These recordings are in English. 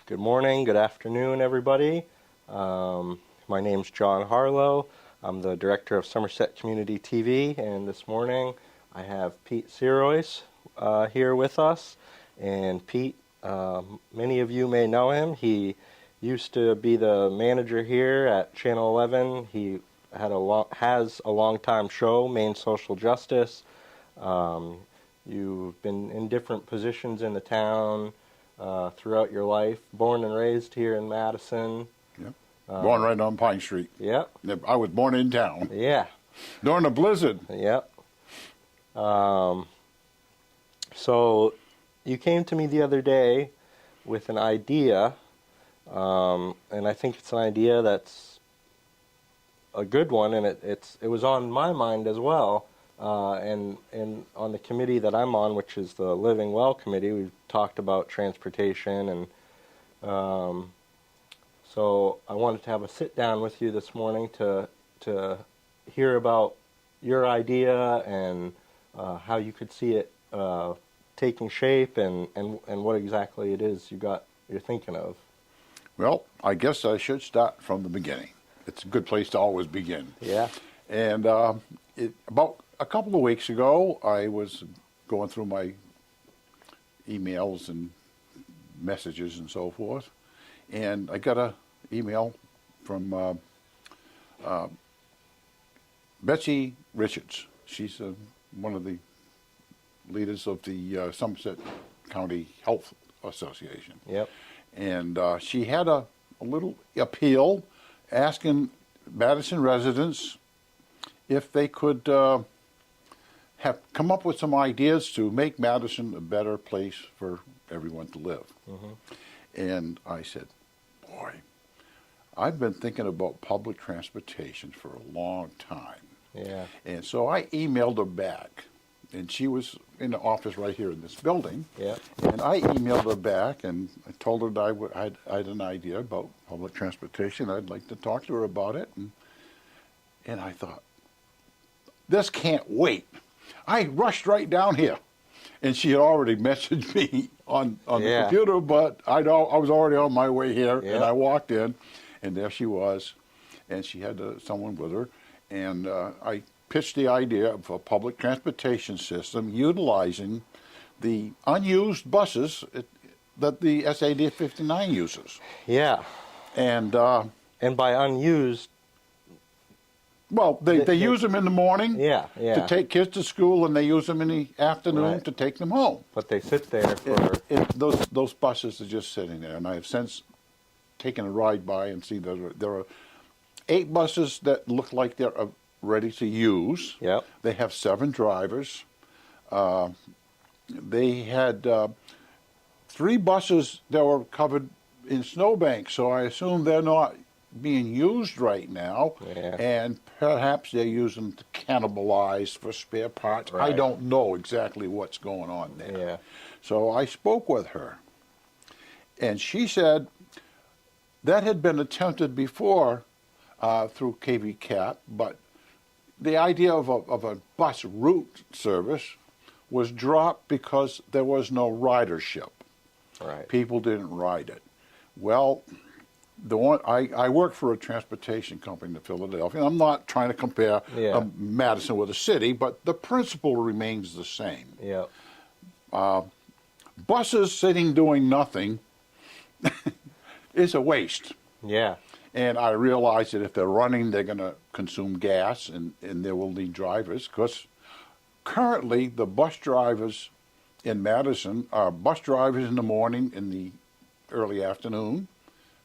Good morning, good afternoon, everybody. My name's John Harlow. I'm the director of Somerset Community TV, and this morning I have Pete Sirois here with us. And Pete, many of you may know him. He used to be the manager here at Channel 11. He has a long-time show, Maine Social Justice. You've been in different positions in the town throughout your life. Born and raised here in Madison. Yep. Born right on Pine Street. Yep. I was born in town. Yeah. During the blizzard. Yep. So you came to me the other day with an idea, and I think it's an idea that's a good one, and it was on my mind as well. And on the committee that I'm on, which is the Living Well Committee, we've talked about transportation, and so I wanted to have a sit down with you this morning to hear about your idea and how you could see it taking shape and what exactly it is you're thinking of. Well, I guess I should start from the beginning. It's a good place to always begin. Yeah. And about a couple of weeks ago, I was going through my emails and messages and so forth, and I got an email from Betsy Richards. She's one of the leaders of the Somerset County Health Association. Yep. And she had a little appeal asking Madison residents if they could have come up with some ideas to make Madison a better place for everyone to live. Mm-hmm. And I said, boy, I've been thinking about public transportation for a long time. Yeah. And so I emailed her back, and she was in the office right here in this building. Yeah. And I emailed her back, and I told her that I had an idea about public transportation. I'd like to talk to her about it. And I thought, this can't wait. I rushed right down here, and she had already messaged me on the computer, but I was already on my way here, and I walked in, and there she was, and she had someone with her, and I pitched the idea of a public transportation system utilizing the unused buses that the SAD 59 uses. Yeah. And by unused, well, they use them in the morning to take kids to school, and they use them in the afternoon to take them home. But they sit there for... Those buses are just sitting there, and I have since taken a ride by and see there are 8 buses that look like they're ready to use. Yep. They have 7 drivers. They had 3 buses that were covered in snowbanks, so I assume they're not being used right now, and perhaps they're using to cannibalize for spare parts. Right. I don't know exactly what's going on there. Yeah. So I spoke with her, and she said that had been attempted before through KVCAP, but the idea of a bus route service was dropped because there was no ridership. Right. People didn't ride it. Well, I work for a transportation company in Philadelphia. I'm not trying to compare Madison with a city, but the principle remains the same. Yeah. Buses sitting doing nothing is a waste. Yeah. And I realize that if they're running, they're going to consume gas, and they will need drivers, because currently the bus drivers in Madison are bus drivers in the morning, in the early afternoon,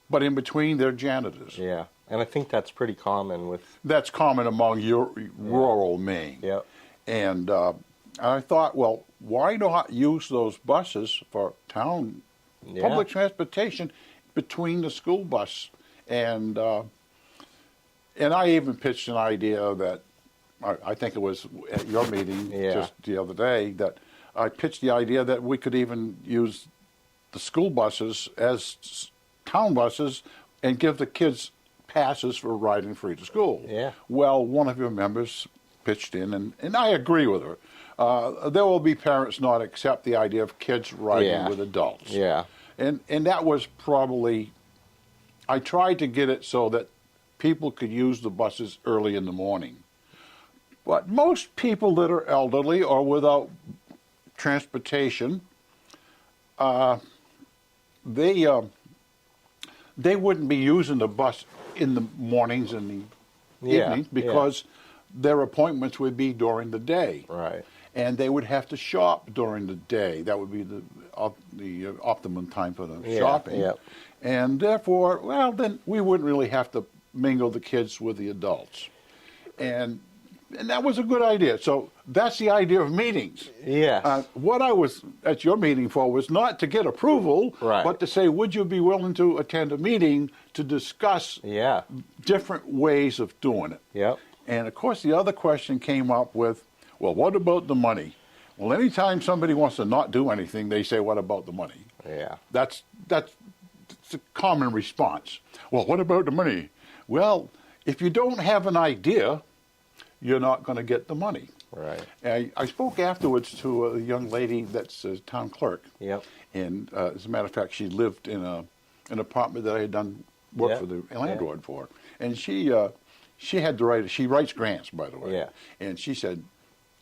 but in between they're janitors. Yeah, and I think that's pretty common with... That's common among rural Maine. Yeah. And I thought, well, why not use those buses for town public transportation between the school bus? And I even pitched an idea that, I think it was at your meeting just the other day, that I pitched the idea that we could even use the school buses as town buses and give the kids passes for riding free to school. Yeah. Well, one of your members pitched in, and I agree with her. There will be parents not accept the idea of kids riding with adults. Yeah. And that was probably, I tried to get it so that people could use the buses early in the morning. But most people that are elderly or without transportation, they wouldn't be using the bus in the mornings and the evenings because their appointments would be during the day. Right. And they would have to shop during the day. That would be the optimum time for the shopping. Yep. And therefore, well, then we wouldn't really have to mingle the kids with the adults. And that was a good idea. So that's the idea of meetings. Yes. What I was at your meeting for was not to get approval, Right. but to say, would you be willing to attend a meeting to discuss different ways of doing it? Yep. And of course, the other question came up with, well, what about the money? Well, anytime somebody wants to not do anything, they say, what about the money? Yeah. That's a common response. Well, what about the money? Well, if you don't have an idea, you're not going to get the money. Right. I spoke afterwards to a young lady that's a town clerk. Yep. And as a matter of fact, she lived in an apartment that I had done work for the landlord for. And she had to write, she writes grants, by the way. Yeah. And she said,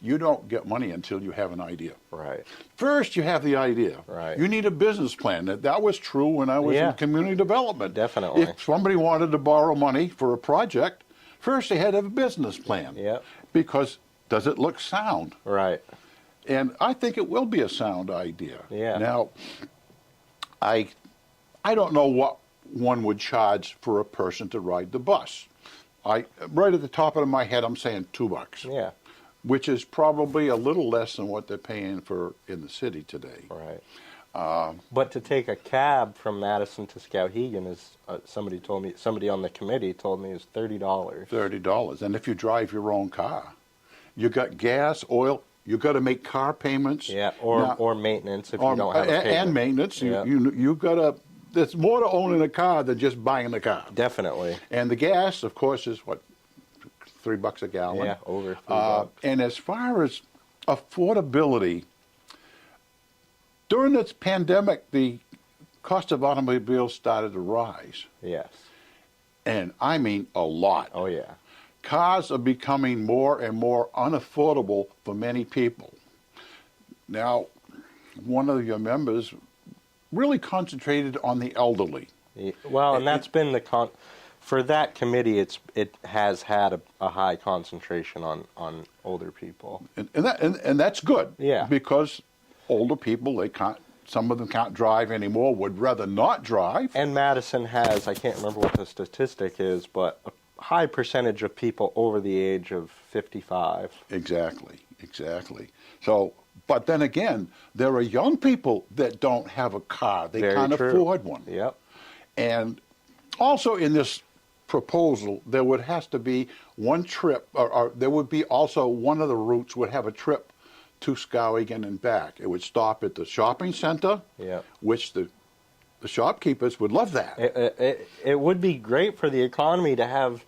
you don't get money until you have an idea. Right. First, you have the idea. Right. You need a business plan. That was true when I was in community development. Definitely. If somebody wanted to borrow money for a project, first they had to have a business plan. Yep. Because does it look sound? Right. And I think it will be a sound idea. Yeah. Now, I don't know what one would charge for a person to ride the bus. Right at the top of my head, I'm saying $2. Yeah. Which is probably a little less than what they're paying for in the city today. Right. But to take a cab from Madison to Skowhegan is somebody on the committee told me is $30. $30, and if you drive your own car, you got gas, oil. You got to make car payments. Yeah, or maintenance if you don't have a payment. And maintenance. You got to. There's more to owning a car than just buying the car. Definitely. And the gas, of course, is what, $3 a gallon. Yeah, over $3. And as far as affordability, during this pandemic, the cost of automobiles started to rise. Yes. And I mean a lot. Oh, yeah. Cars are becoming more and more unaffordable for many people. Now, one of your members really concentrated on the elderly. Well, and that's been for that committee, it has had a high concentration on older people. And that's good. Yeah. Because older people, some of them can't drive anymore, would rather not drive. And Madison has, I can't remember what the statistic is, but a high percentage of people over the age of 55. Exactly. So, but then again, there are young people that don't have a car. They can't afford one. Yep. And also in this proposal, there would have to be one trip, or there would be also one of the routes would have a trip to Skowhegan and back. It would stop at the shopping center, which the shopkeepers would love that. It would be great for the economy to have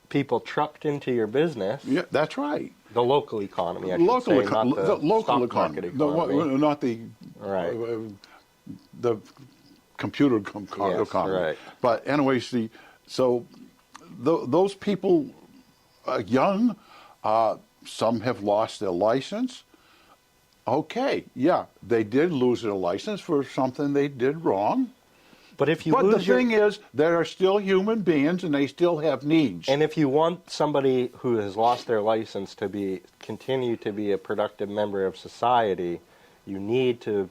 people trucked into your business. Yeah, that's right. The local economy, I should say, not the local stock market economy. Not the the computer economy. Right. But anyway, so those people are young. Some have lost their license. Okay, yeah, they did lose their license for something they did wrong. But if you But the thing is, they are still human beings, and they still have needs. And if you want somebody who has lost their license to continue to be a productive member of society, you need to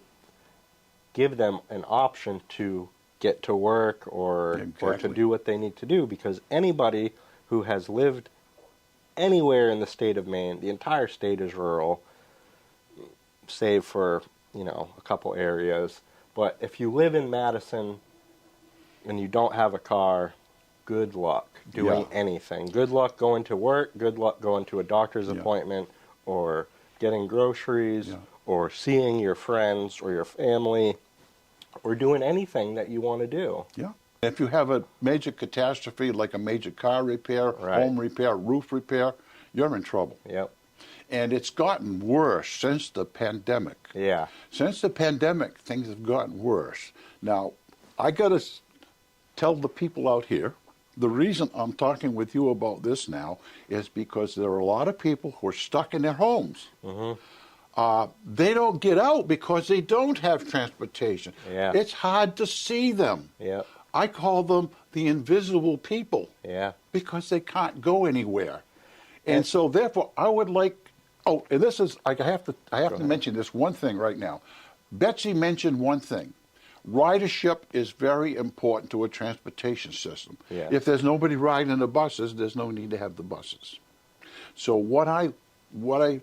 give them an option to get to work or to do what they need to do, because anybody who has lived anywhere in the state of Maine, the entire state is rural, save for, a couple areas. But if you live in Madison and you don't have a car, good luck doing anything. Good luck going to work, good luck going to a doctor's appointment, or getting groceries, or seeing your friends or your family, or doing anything that you want to do. Yeah. If you have a major catastrophe like a major car repair, home repair, roof repair, you're in trouble. Yep. And it's gotten worse since the pandemic. Yeah. Since the pandemic, things have gotten worse. Now, I got to tell the people out here, the reason I'm talking with you about this now is because there are a lot of people who are stuck in their homes. They don't get out because they don't have transportation. Yeah. It's hard to see them. Yeah. I call them the invisible people. Yeah. Because they can't go anywhere. And so therefore I would like, oh, and this is, I have to mention this one thing right now. Betsy mentioned one thing. Ridership is very important to a transportation system. Yeah. If there's nobody riding the buses, there's no need to have the buses. So what I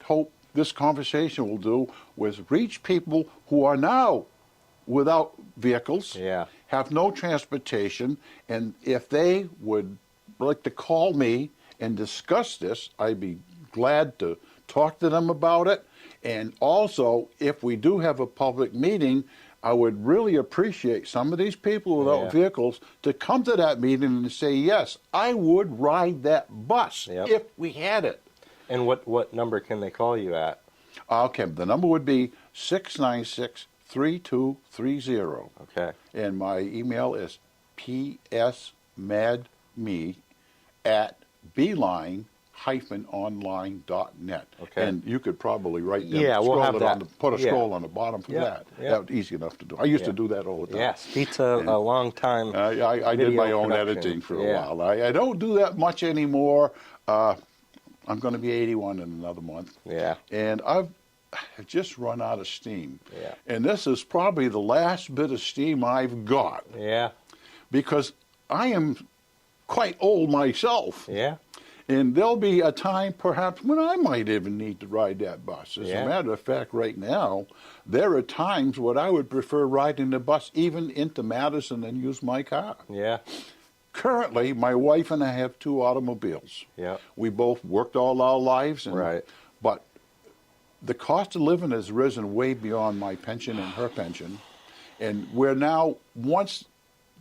hope this conversation will do was reach people who are now without vehicles, Yeah. have no transportation, and if they would like to call me and discuss this, I'd be glad to talk to them about it. And also, if we do have a public meeting, I would really appreciate some of these people without vehicles to come to that meeting and say, yes, I would ride that bus if we had it. And what number can they call you at? Okay, the number would be 696-3230. Okay. And my email is psmadme@beeline-online.net. Okay. And you could probably write them, we'll have that. put a scroll on the bottom for that. Yeah. That was easy enough to do. I used to do that all the time. Yes, Pete's a long time. I did my own production. editing for a while. I don't do that much anymore. I'm going to be 81 in another month. Yeah. And I've just run out of steam. Yeah. And this is probably the last bit of steam I've got. Yeah. Because I am quite old myself. Yeah. And there'll be a time perhaps when I might even need to ride that bus. As a matter of fact, right now, there are times when I would prefer riding the bus even into Madison than use my car. Yeah. Currently, my wife and I have 2 automobiles. Yeah. We both worked all our lives. Right. But the cost of living has risen way beyond my pension and her pension. And we're now, once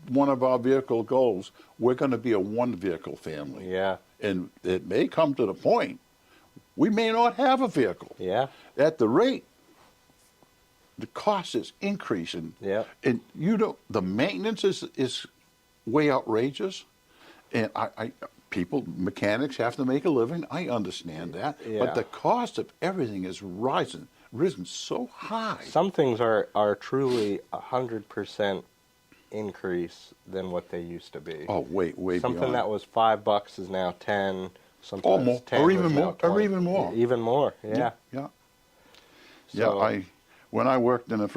one of our vehicle goes, we're going to be a one-vehicle family. Yeah. And it may come to the point we may not have a vehicle. Yeah. At the rate the cost is increasing. Yeah. And the maintenance is way outrageous. And mechanics have to make a living. I understand that. Yeah. But the cost of everything is risen so high. Some things are truly 100% increase than what they used to be. Oh, way Something beyond. that was $5 is now 10. Sometimes more, 10 or is even now more, 20. or even more. Even more. Yeah. Yeah. So, When I worked in a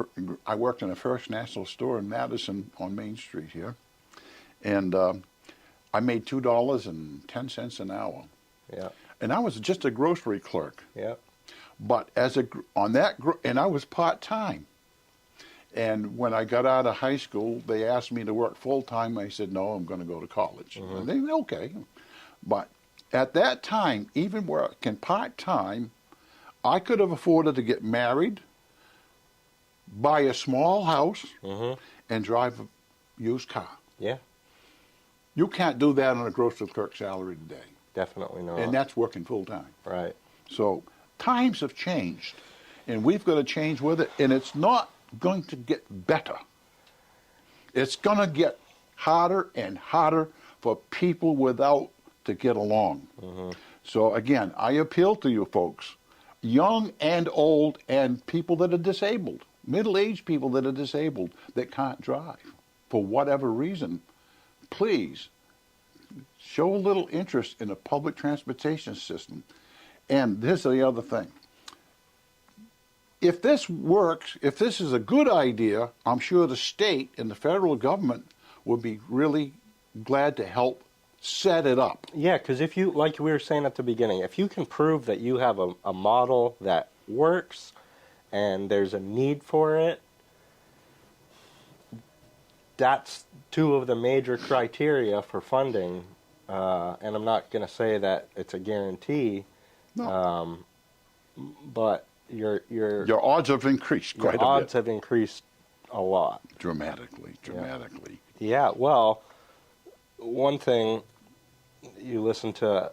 First National store in Madison on Main Street here, and I made $2.10 an hour. Yeah. And I was just a grocery clerk. Yeah. But and I was part-time. And when I got out of high school, they asked me to work full-time. I said, no, I'm going to go to college. And they said, okay. But at that time, even working part-time, I could have afforded to get married, buy a small house, and drive a used car. Yeah. You can't do that on a grocery clerk salary today. Definitely not. And that's working full-time. Right. So times have changed, and we've got to change with it, and it's not going to get better. It's going to get harder and harder for people without to get along. So again, I appeal to you folks, young and old, and people that are disabled, middle-aged people that are disabled that can't drive for whatever reason. Please show a little interest in a public transportation system. And here's the other thing. If this works, if this is a good idea, I'm sure the state and the federal government would be really glad to help set it up. Yeah, because if you, like we were saying at the beginning, if you can prove that you have a model that works and there's a need for it, that's 2 of the major criteria for funding. And I'm not going to say that it's a guarantee, No. But your odds have increased quite a bit. Your odds have increased a lot. Dramatically. Yeah, well, one thing, you listen to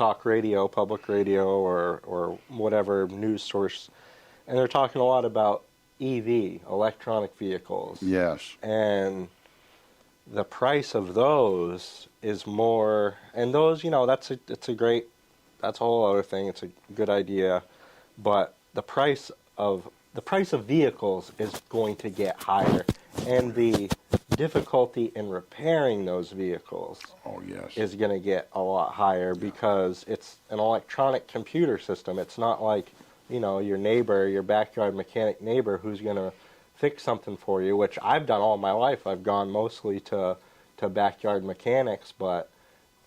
talk radio, public radio, or whatever news source, and they're talking a lot about EV, electronic vehicles. Yes. And the price of those is more, and those, that's a whole other thing. It's a good idea, but the price of vehicles is going to get higher, and the difficulty in repairing those vehicles is going to get a lot higher because it's an electronic computer system. It's not like, your neighbor, your backyard mechanic neighbor who's going to fix something for you, which I've done all my life. I've gone mostly to backyard mechanics, but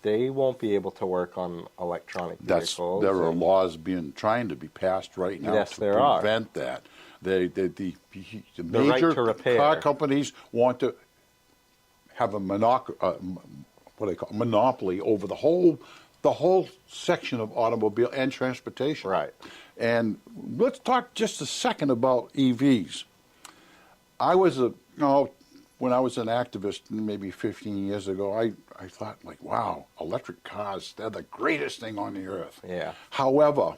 they won't be able to work on electronic vehicles. There are laws trying to be passed right now to prevent that. The major right to repair. car companies want to have a monopoly over the whole section of automobile and transportation. Right. And let's talk just a second about EVs. When I was an activist maybe 15 years ago, I thought, like, wow, electric cars, they're the greatest thing on the earth. Yeah. However,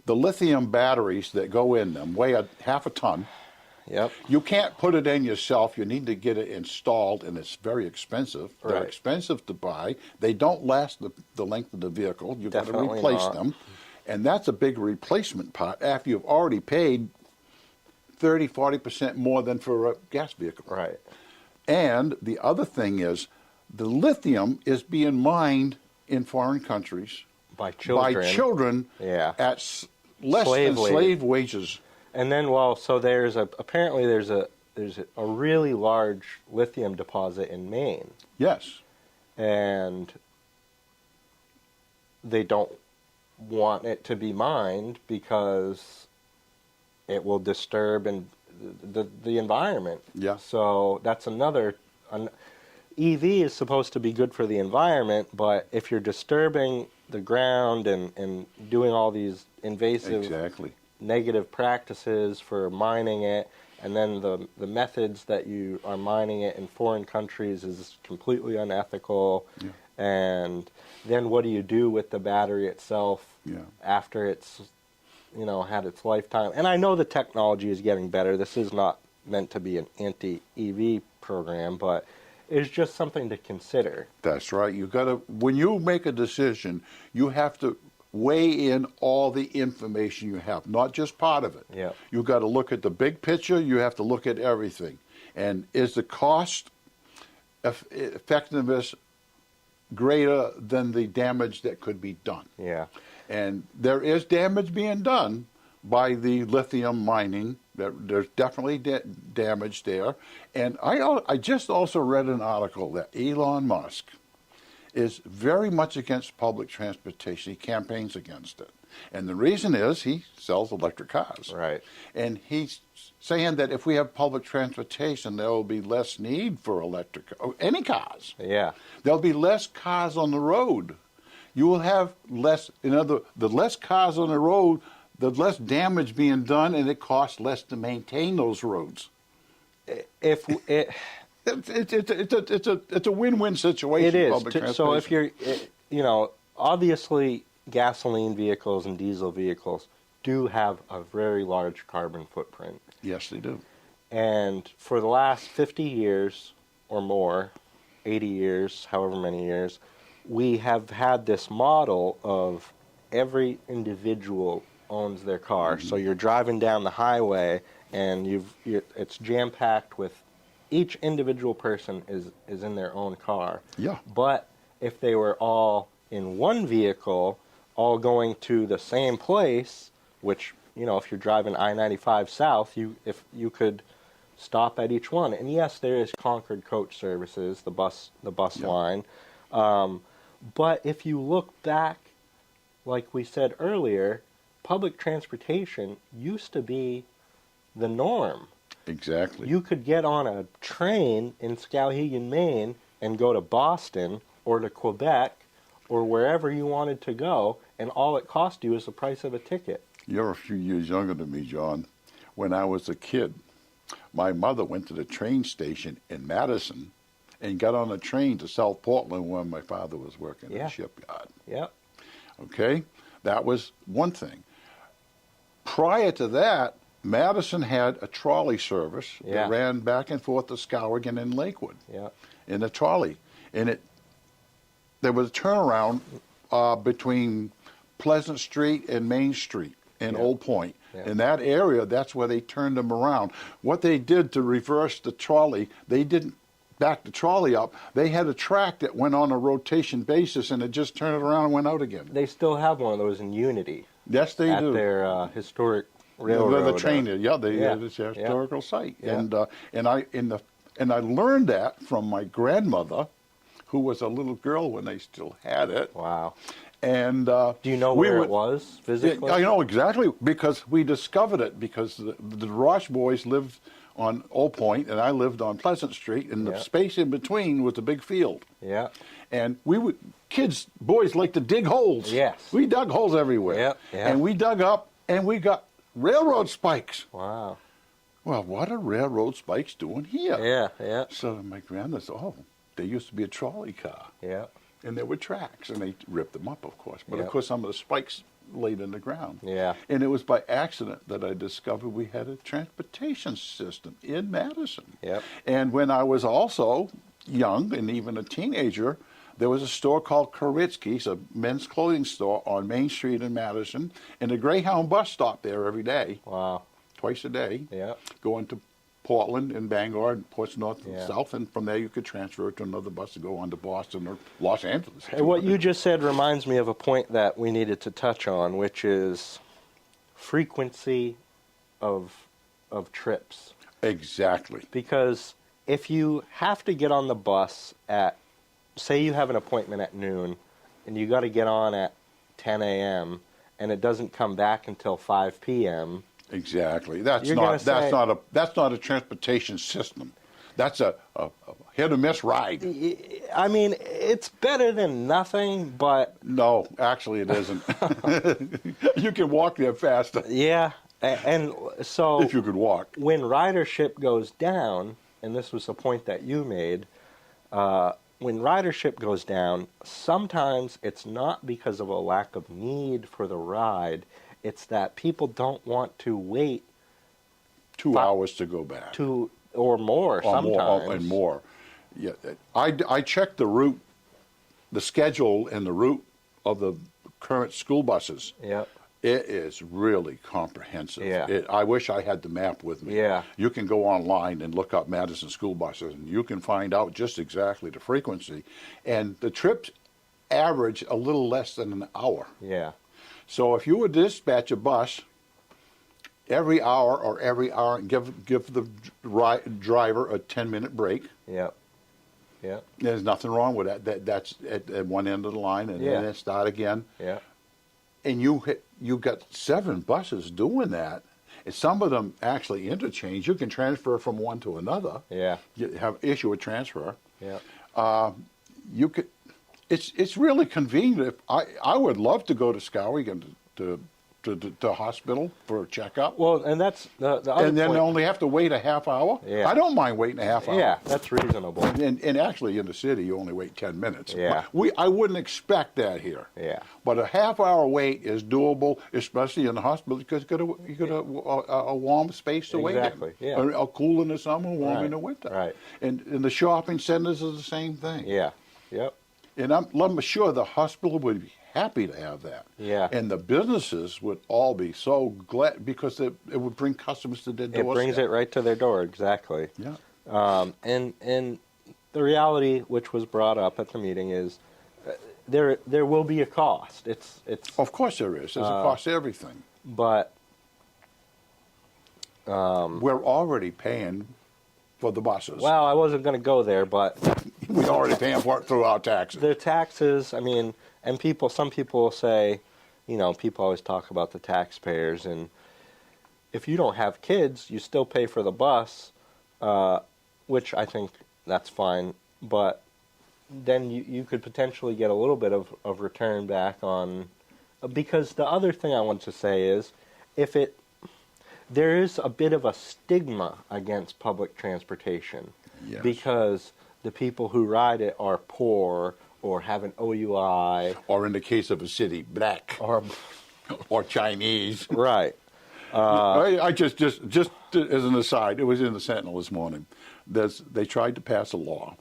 the lithium batteries that go in them weigh half a ton. Yep. You can't put it in yourself. You need to get it installed, and it's very expensive. They're expensive to buy. They don't last the length of the vehicle. You've got to replace them. And that's a big replacement part after you've already paid 30, 40% more than for a gas vehicle. Right. And the other thing is the lithium is being mined in foreign countries by children at less than slave wages. And then, so apparently there's a really large lithium deposit in Maine. Yes. And they don't want it to be mined because it will disturb the environment. Yeah. So that's another. EV is supposed to be good for the environment, but if you're disturbing the ground and doing all these invasive, negative practices for mining it, and then the methods that you are mining it in foreign countries is completely unethical. Yeah. And then what do you do with the battery itself after it's had its lifetime? And I know the technology is getting better. This is not meant to be an anti-EV program, but it's just something to consider. That's right. When you make a decision, you have to weigh in all the information you have, not just part of it. Yeah. You've got to look at the big picture. You have to look at everything. And is the cost effectiveness greater than the damage that could be done? Yeah. And there is damage being done by the lithium mining. There's definitely damage there. And I just also read an article that Elon Musk is very much against public transportation. He campaigns against it. And the reason is he sells electric cars. Right. And he's saying that if we have public transportation, there will be less need for any cars. Yeah. There'll be less cars on the road. You will have less, the less cars on the road, the less damage being done, and it costs less to maintain those roads. It's a win-win situation. It is. Public transportation. So if you're, obviously gasoline vehicles and diesel vehicles do have a very large carbon footprint. Yes, they do. And for the last 50 years or more, 80 years, however many years, we have had this model of every individual owns their car. Mm-hmm. So you're driving down the highway and it's jam-packed with each individual person is in their own car. Yeah. But if they were all in one vehicle, all going to the same place, which, if you're driving I-95 south, if you could stop at each one. And yes, there is Concord coach services, the bus line. But if you look back, like we said earlier, public transportation used to be the norm. Exactly. You could get on a train in Skowhegan, Maine, and go to Boston or to Quebec or wherever you wanted to go, and all it cost you is the price of a ticket. You're a few years younger than me, John. When I was a kid, my mother went to the train station in Madison and got on a train to South Portland where my father was working in the shipyard. Yep. Okay, that was one thing. Prior to that, Madison had a trolley service Yeah. that ran back and forth to Skowhegan and Lakewood Yeah. in a trolley, and there was a turnaround between Pleasant Street and Main Street in Yeah. Old Point. Yeah. In that area, that's where they turned them around. What they did to reverse the trolley, they didn't back the trolley up. They had a track that went on a rotation basis, and it just turned it around and went out again. They still have one of those in Unity Yes, they at do. their historic railroad. The train, yeah, yeah. it's a historical site, Yeah. and I learned that from my grandmother, who was a little girl when they still had it. Wow. And Do you know where it was physically? I know exactly because we discovered it because the Roche boys lived on Old Point and I lived on Pleasant Street, and Yeah. the space in between was a big field. Yeah. And boys like to dig holes. Yes. We dug holes everywhere. Yeah, yeah. And we dug up and we got railroad spikes. Wow. Well, what are railroad spikes doing here? Yeah. Yeah. So my granddad said, there used to be a trolley car. Yeah. And there were tracks, and they ripped them up, of course. But, Yeah. of course, some of the spikes laid in the ground. Yeah. And it was by accident that I discovered we had a transportation system in Madison. Yep. And when I was also young and even a teenager, there was a store called Koritzky's, a men's clothing store on Main Street in Madison, and the Greyhound bus stopped there every day, Wow. twice a day, Yeah. going to Portland and Bangor and Ports North and Yeah. South, and from there you could transfer to another bus to go on to Boston or Los Angeles. And what you just said reminds me of a point that we needed to touch on, which is frequency of trips. Exactly. Because if you have to get on the bus at, say you have an appointment at noon, and you got to get on at 10 a.m., and it doesn't come back until 5 p.m., Exactly. That's You're not gonna say- that's not a transportation system. That's a hit or miss ride. I mean, it's better than nothing, but No, actually it isn't. You can walk there faster yeah. And so if you could walk. when ridership goes down, and this was a point that you made, when ridership goes down, sometimes it's not because of a lack of need for the ride. It's that people don't want to wait 2 hours to go back. to or more or sometimes. more and more. Yeah, I checked the route, the schedule and the route of the current school buses. Yep. It is really comprehensive. Yeah. I wish I had the map with me. Yeah. You can go online and look up Madison school buses, and you can find out just exactly the frequency. And the trips average a little less than an hour. Yeah. So if you would dispatch a bus every hour or every hour and give the driver a 10-minute break, Yep. Yep. there's nothing wrong with that. That's at one end of the line, and Yeah. then start again. Yeah. And you got 7 buses doing that. And some of them actually interchange. You can transfer from one to another. Yeah. You issue a transfer. Yeah. You could. It's really convenient. I would love to go to Skowhegan to hospital for a checkup, Well, and that's the other and then point. only have to wait a half hour. Yeah. I don't mind waiting a half hour. Yeah, that's reasonable. And actually, in the city, you only wait 10 minutes. Yeah. I wouldn't expect that here. Yeah. But a half-hour wait is doable, especially in the hospital, because you got a warm space to wait in. Exactly, yeah. A cool in the summer, warm Right, in the winter. right. And the shopping centers are the same thing. Yeah. Yep. And I'm sure the hospital would be happy to have that. Yeah. And the businesses would all be so glad because it would bring customers to their It doorstep. brings it right to their door. Exactly. Yeah. And the reality, which was brought up at the meeting, is there will be a cost. It's Of course there is. There's a cost to everything. but We're already paying for the buses. well, I wasn't going to go there, but We're already paying for it through our taxes. the taxes. I mean, and some people will say, people always talk about the taxpayers, and if you don't have kids, you still pay for the bus, which I think that's fine, but then you could potentially get a little bit of return back on, because the other thing I want to say is, there is a bit of a stigma against public transportation, Yes. because the people who ride it are poor, or have an OUI. Or in the case of a city, black or Chinese. Right. I just as an aside, it was in the Sentinel this morning. They tried to pass a law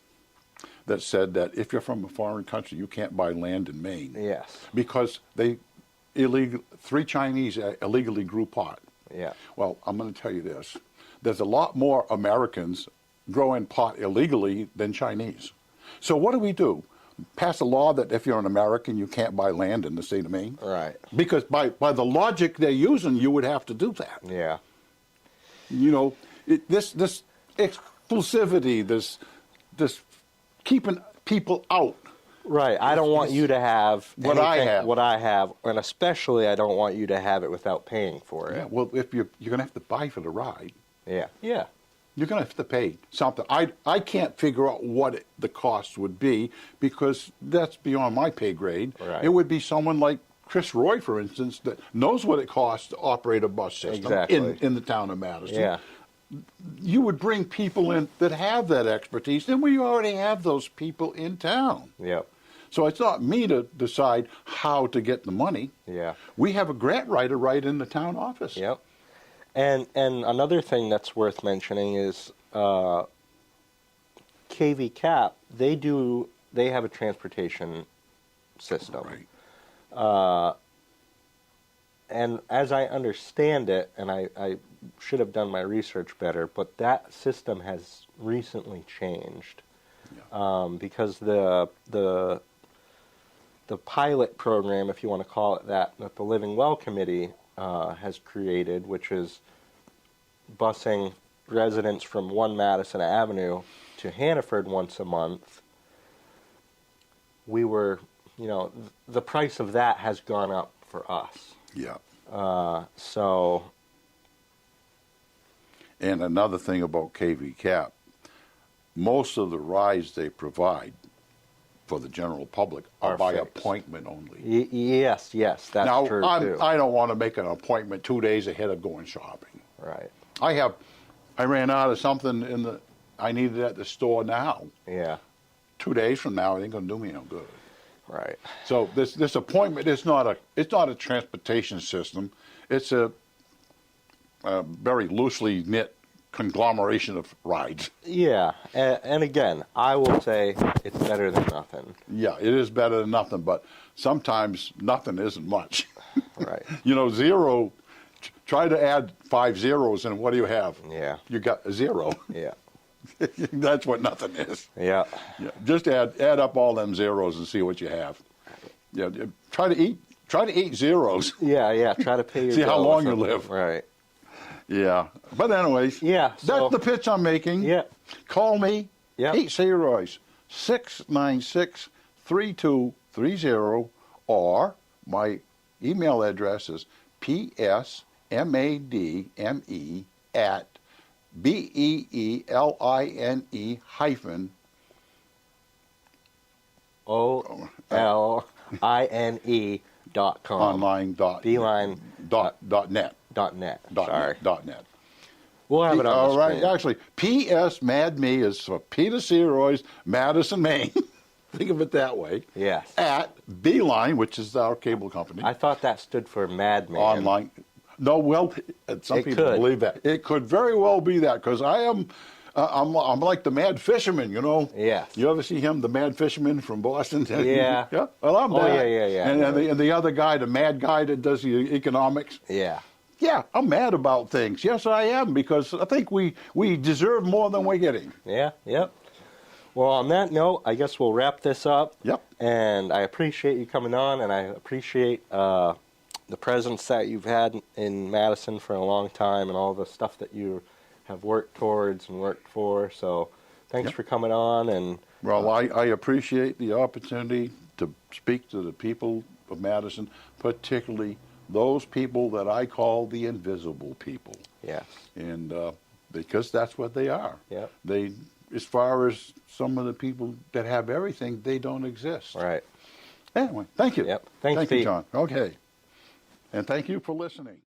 that said that if you're from a foreign country, you can't buy land in Maine. Yes. Because 3 Chinese illegally grew pot. Yeah. Well, I'm going to tell you this. There's a lot more Americans growing pot illegally than Chinese. So what do? Pass a law that if you're an American, you can't buy land in the state of Maine? Right. Because by the logic they're using, you would have to do that. Yeah. You know, this exclusivity, this keeping people out. Right. I don't want you to have what I have, and especially I don't want you to have it without paying for it. Yeah, well, if you're going to have to buy for the ride. Yeah. Yeah. You're going to have to pay something. I can't figure out what the cost would be because that's beyond my pay grade. Right. It would be someone like Chris Roy, for instance, that knows what it costs to operate a bus system in the town of Madison. Yeah. You would bring people in that have that expertise, and we already have those people in town. Yep. So it's not me to decide how to get the money. Yeah. We have a grant writer right in the town office. Yep. And another thing that's worth mentioning is KV Cap. They have a transportation system. Right. And as I understand it, and I should have done my research better, but that system has recently changed. Yeah. Because the pilot program, if you want to call it that the Living Well Committee has created, which is busing residents from 1 Madison Avenue to Hannaford once a month, the price of that has gone up for us. Yeah. So. And another thing about KV Cap, most of the rides they provide for the general public are by fixed. Appointment only. Yes, that's true too. I don't want to make an appointment 2 days ahead of going shopping. Right. I ran out of something I needed at the store now. Yeah. 2 days from now, it ain't gonna do me no good. Right. So this appointment is not a transportation system. It's a very loosely knit conglomeration of rides. Yeah, and again, I will say it's better than nothing. Yeah, it is better than nothing, but sometimes nothing isn't much. Right. Zero, try to add 5 zeros, and what do you have? Yeah. You got a 0. Yeah. That's what nothing is. Yeah. Yeah. Just add up all them zeros and see what you have. Yeah. Try to eat zeros. Yeah. Try to pay your See how bill or long you something. live. Right. Yeah. But anyways. Yeah. That's the pitch I'm making. Yeah. Call me. Yeah. Pete Sirois, 696-3230, or my email address is psmadme at BEELINE hyphen OLINE.com. online Beeline dot net. .net. Dot Sorry. net. Dot net. We'll have it on All the right. screen. Actually, PS Mad Me is for Peter Sirois, Madison, Maine. Think of it that way. Yes. At Beeline, which is our cable company. I thought that stood for Madman. Online. No, well, some It people could. believe that. It could very well be that, because I'm like the Mad Fisherman, Yes. You ever see him, the Mad Fisherman from Boston? Yeah. Yeah. Well, I'm that. Yeah. And the other guy, the mad guy that does the economics. Yeah. Yeah, I'm mad about things. Yes, I am, because I think we deserve more than we're getting. Yeah. Yep. Well, on that note, I guess we'll wrap this up. Yep. And I appreciate you coming on, and I appreciate the presence that you've had in Madison for a long time and all the stuff that you have worked towards and worked for. So thanks for coming on. And Well, I appreciate the opportunity to speak to the people of Madison, particularly those people that I call the invisible people. yes. And because that's what they are. Yep. They, as far as some of the people that have everything, they don't exist. Right. Anyway, thank you. Yep. Thanks, Thank you, Pete. John. Okay. And thank you for listening.